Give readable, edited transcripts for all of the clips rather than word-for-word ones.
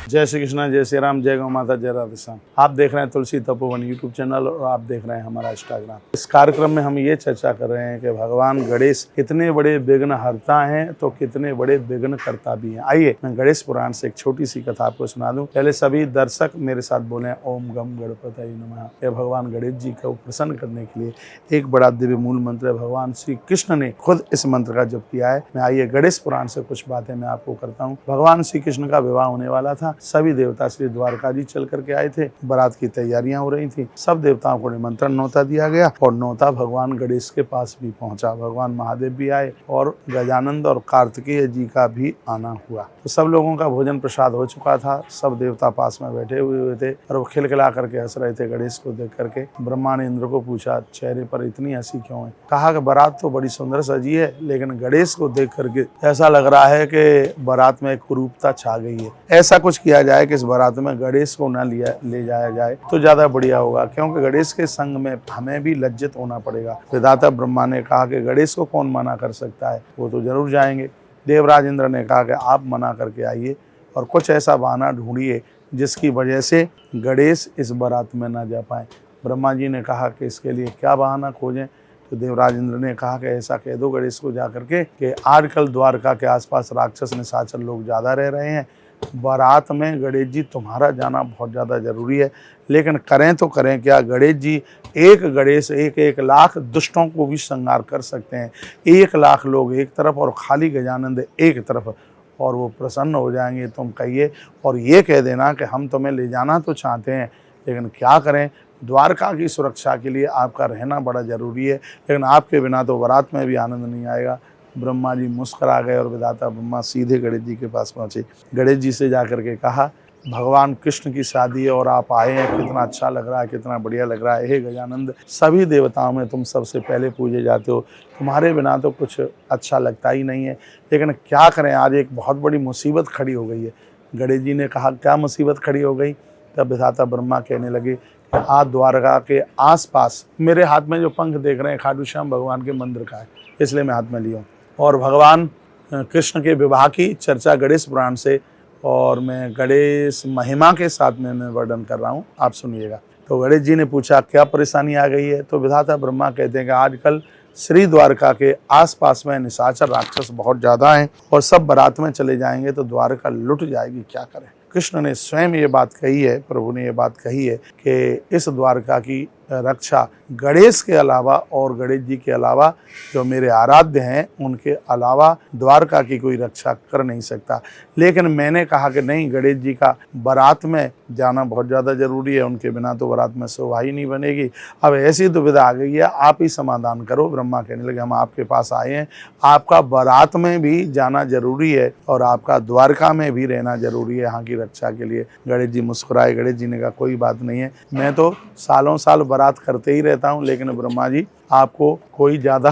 जय श्री कृष्णा, जय श्री राम, जय गौ माता, जय राधे श्याम। आप देख रहे हैं तुलसी तपोवन यूट्यूब चैनल और आप देख रहे हैं हमारा इंस्टाग्राम। इस कार्यक्रम में हम ये चर्चा कर रहे हैं कि भगवान गणेश कितने बड़े विघ्न हरता हैं तो कितने बड़े विघ्न करता भी हैं। आइए मैं गणेश पुराण से एक छोटी सी कथा आपको सुना दूं। पहले सभी दर्शक मेरे साथ बोले ओम गम गणपतये नमः। यह भगवान गणेश जी को प्रसन्न करने के लिए एक बड़ा दिव्य मूल मंत्र है। भगवान श्री कृष्ण ने खुद इस मंत्र का जप किया है। मैं आइए गणेश पुराण से कुछ बातें मैं आपको करता हूँ। भगवान श्री कृष्ण का विवाह होने वाला था। सभी देवता श्री द्वारका जी चल करके आए थे। बारात की तैयारियां हो रही थी। सब देवताओं को निमंत्रण न्योता दिया गया और न्योता भगवान गणेश के पास भी पहुंचा। भगवान महादेव भी आए और गजानंद और कार्तिकेय जी का भी आना हुआ। तो सब लोगों का भोजन प्रसाद हो चुका था। सब देवता पास में बैठे हुए थे और वो खिलखिला करके हंस रहे थे गणेश को देख करके। ब्रह्मा ने इंद्र को पूछा, चेहरे पर इतनी हंसी क्यों है? कहा कि बारात तो बड़ी सुंदर सजी है, लेकिन गणेश को देख करके ऐसा लग रहा है कि बारात में एक कुरूपता छा गई है। ऐसा कुछ किया जाए कि इस बारात में गणेश को न ले जाया जाए तो ज्यादा बढ़िया होगा, क्योंकि गणेश के संग में हमें भी लज्जित होना पड़ेगा। विधाता ब्रह्मा ने कहा कि गणेश को कौन मना कर सकता है, वो तो जरूर जाएंगे। देवराज इंद्र ने कहा कि आप मना करके आइए और कुछ ऐसा बहाना ढूंढिए जिसकी वजह से गणेश इस बारात में न जा पाए। ब्रह्मा जी ने कहा कि इसके लिए क्या बहाना खोजें। तो देवराज इंद्र ने कहा कि ऐसा कह दो गणेश को जा करके कि आजकल द्वारका के आसपास राक्षस निशाचर लोग ज़्यादा रह रहे हैं। बारात में गणेश जी तुम्हारा जाना बहुत ज़्यादा जरूरी है, लेकिन करें तो करें क्या? गणेश जी एक गणेश एक लाख दुष्टों को भी संहार कर सकते हैं। 1 लाख लोग एक तरफ और खाली गजानंद एक तरफ, और वो प्रसन्न हो जाएंगे। तुम कहिए और ये कह देना कि हम तुम्हें ले जाना तो चाहते हैं, लेकिन क्या करें, द्वारका की सुरक्षा के लिए आपका रहना बड़ा ज़रूरी है, लेकिन आपके बिना तो बारात में भी आनंद नहीं आएगा। ब्रह्मा जी मुस्कुरा गए और विधाता ब्रह्मा सीधे गणेश जी के पास पहुँचे। गणेश जी से जाकर के कहा, भगवान कृष्ण की शादी है और आप आए हैं, कितना अच्छा लग रहा है, कितना बढ़िया लग रहा है। हे गजानंद, सभी देवताओं में तुम सबसे पहले पूजे जाते हो, तुम्हारे बिना तो कुछ अच्छा लगता ही नहीं है, लेकिन क्या करें, आज एक बहुत बड़ी मुसीबत खड़ी हो गई है। गणेश जी ने कहा, क्या मुसीबत खड़ी हो गई? तब विधाता ब्रह्मा कहने लगे, आज द्वारका के आसपास मेरे हाथ में जो पंख देख रहे हैं खाटू श्याम भगवान के मंदिर का है, इसलिए मैं हाथ में लिया हूँ। और भगवान कृष्ण के विवाह की चर्चा गणेश पुराण से और मैं गणेश महिमा के साथ में मैं वर्णन कर रहा हूँ, आप सुनिएगा। तो गणेश जी ने पूछा, क्या परेशानी आ गई है? तो विधाता ब्रह्मा कहते हैं कि आजकल श्री द्वारका के आसपास में निशाचर राक्षस बहुत ज़्यादा हैं और सब बारात में चले जाएंगे तो द्वारका लुट जाएगी, क्या करें? कृष्ण ने स्वयं ये बात कही है, प्रभु ने ये बात कही है कि इस द्वारका की रक्षा गणेश के अलावा और गणेश जी के अलावा जो मेरे आराध्य हैं उनके अलावा द्वारका की कोई रक्षा कर नहीं सकता। लेकिन मैंने कहा कि नहीं, गणेश जी का बारात में जाना बहुत ज़्यादा ज़रूरी है, उनके बिना तो बारात में शोभा ही नहीं बनेगी। अब ऐसी दुविधा आ गई है, आप ही समाधान करो। ब्रह्मा कहने लगे, हम आपके पास आए हैं, आपका बारात में भी जाना जरूरी है और आपका द्वारका में भी रहना जरूरी है यहाँ की रक्षा के लिए। गणेश जी मुस्कुराए। गणेश जी ने कहा, कोई बात नहीं है, मैं तो सालों साल बारात करते ही रहता हूँ, लेकिन ब्रह्मा जी आपको कोई ज़्यादा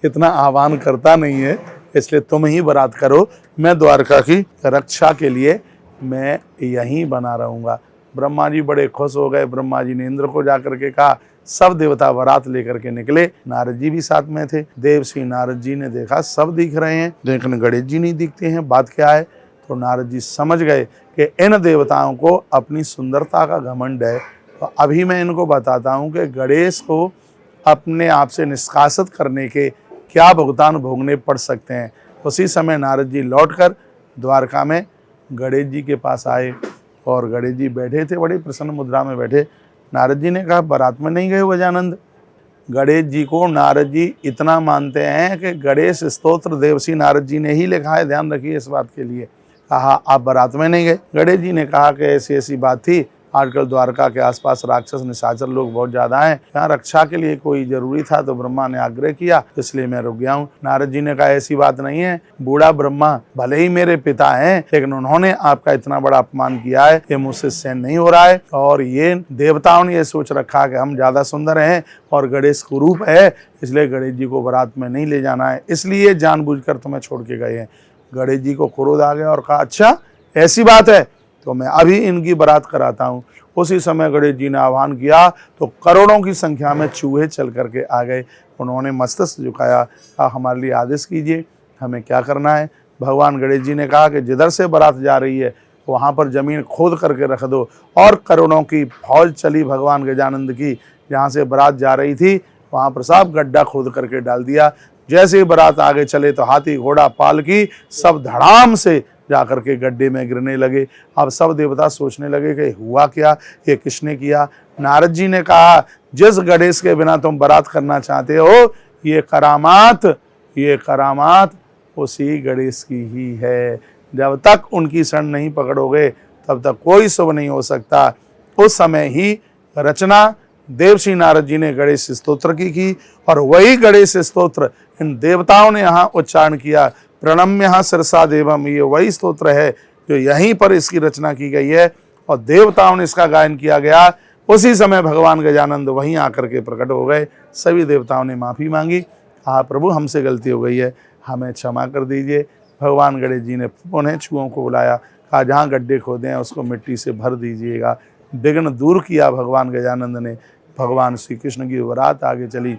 इतना आह्वान करता नहीं है, इसलिए तुम ही बारात करो, मैं द्वारका की रक्षा के लिए मैं यहीं बना रहूँगा। ब्रह्मा जी बड़े खुश हो गए। ब्रह्मा जी ने इंद्र को जाकर के कहा, सब देवता बारात लेकर के निकले। नारद जी भी साथ में थे। देवश्री नारद जी ने देखा सब दिख रहे हैं, लेकिन गणेश जी नहीं दिखते हैं, बात क्या है? तो नारद जी समझ गए कि इन देवताओं को अपनी सुंदरता का घमंड है। तो अभी मैं इनको बताता हूँ कि गणेश को अपने आप से निष्कासित करने के क्या भुगतान भोगने पड़ सकते हैं। उसी समय नारद जी लौटकर द्वारका में गणेश जी के पास आए और गणेश जी बैठे थे, बड़ी प्रसन्न मुद्रा में बैठे। नारद जी ने कहा, बारात में नहीं गए हो गजानंद? गणेश जी को नारद जी इतना मानते हैं कि गणेश स्तोत्र देवसी नारद जी ने ही लिखा है, ध्यान रखिए इस बात के लिए। कहा, आप बारात में नहीं गए? गणेश जी ने कहा कि ऐसी ऐसी बात थी, आजकल द्वारका के आसपास राक्षस निशाचर लोग बहुत ज्यादा हैं, यहाँ रक्षा के लिए कोई जरूरी था तो ब्रह्मा ने आग्रह किया, इसलिए मैं रुक गया हूँ। नारद जी ने कहा, ऐसी बात नहीं है, बूढ़ा ब्रह्मा भले ही मेरे पिता हैं, लेकिन उन्होंने आपका इतना बड़ा अपमान किया है कि मुझसे सहन नहीं हो रहा है। और ये देवताओं ने ये सोच रखा कि हम ज्यादा सुंदर हैं और गणेश कुरूप है, इसलिए गणेश जी को बारात में नहीं ले जाना है, इसलिए जानबूझकर तुम्हें छोड़ के गए हैं। गणेश जी को क्रोध आ गया और कहा, अच्छा ऐसी बात है, तो मैं अभी इनकी बारात कराता हूँ। उसी समय गणेश जी ने आह्वान किया तो करोड़ों की संख्या में चूहे चल करके आ गए। उन्होंने मस्तक झुकाया, कहा, हमारे लिए आदेश कीजिए, हमें क्या करना है? भगवान गणेश जी ने कहा कि जिधर से बारात जा रही है वहाँ पर ज़मीन खोद करके रख दो। और करोड़ों की फौज चली भगवान गजानंद की, जहाँ से बारात जा रही थी वहाँ पर सब गड्ढा खोद करके डाल दिया। जैसे ही बारात आगे चले तो हाथी घोड़ा पालकी सब धड़ाम से जाकर के गड्ढे में गिरने लगे। अब सब देवता सोचने लगे कि हुआ क्या, ये किसने किया। नारद जी ने कहा, जिस गणेश के बिना तुम बारात करना चाहते हो, ये करामात उसी गणेश की ही है। जब तक उनकी शरण नहीं पकड़ोगे तब तक कोई शुभ नहीं हो सकता। उस समय ही रचना देवर्षि नारद जी ने गणेश स्तोत्र की और वही गणेश स्तोत्र इन देवताओं ने यहाँ उच्चारण किया। प्रणम्य शिरसा देवम, ये वही स्तोत्र है जो यहीं पर इसकी रचना की गई है और देवताओं ने इसका गायन किया गया। उसी समय भगवान गजानंद वहीं आकर के प्रकट हो गए। सभी देवताओं ने माफ़ी मांगी, कहा प्रभु हमसे गलती हो गई है, हमें क्षमा कर दीजिए। भगवान गणेश जी ने उन्हें छुओं को बुलाया, कहा जहाँ गड्ढे खोदे हैं उसको मिट्टी से भर दीजिएगा। विघ्न दूर किया भगवान गजानंद ने। भगवान श्री कृष्ण की बारात आगे चली,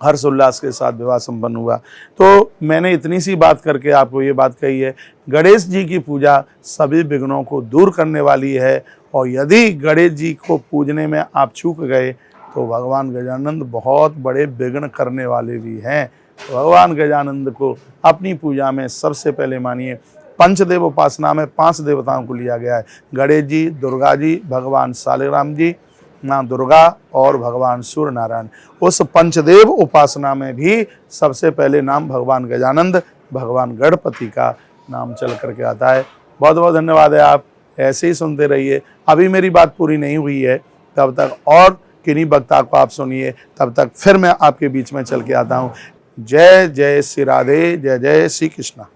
हर्ष उल्लास के साथ विवाह संपन्न हुआ। तो मैंने इतनी सी बात करके आपको ये बात कही है, गणेश जी की पूजा सभी विघ्नों को दूर करने वाली है। और यदि गणेश जी को पूजने में आप चूक गए तो भगवान गजानंद बहुत बड़े विघ्न करने वाले भी हैं। तो भगवान गजानंद को अपनी पूजा में सबसे पहले मानिए। पंचदेव उपासना में 5 देवताओं को लिया गया है, गणेश जी, दुर्गा जी, भगवान सालिग्राम जी, माँ दुर्गा और भगवान सूर्य नारायण। उस पंचदेव उपासना में भी सबसे पहले नाम भगवान गजानंद, भगवान गणपति का नाम चल करके आता है। बहुत बहुत धन्यवाद है, आप ऐसे ही सुनते रहिए। अभी मेरी बात पूरी नहीं हुई है, तब तक और किन्हीं वक्ता को आप सुनिए, तब तक फिर मैं आपके बीच में चल के आता हूँ। जय जय श्री राधे, जय जय श्री कृष्णा।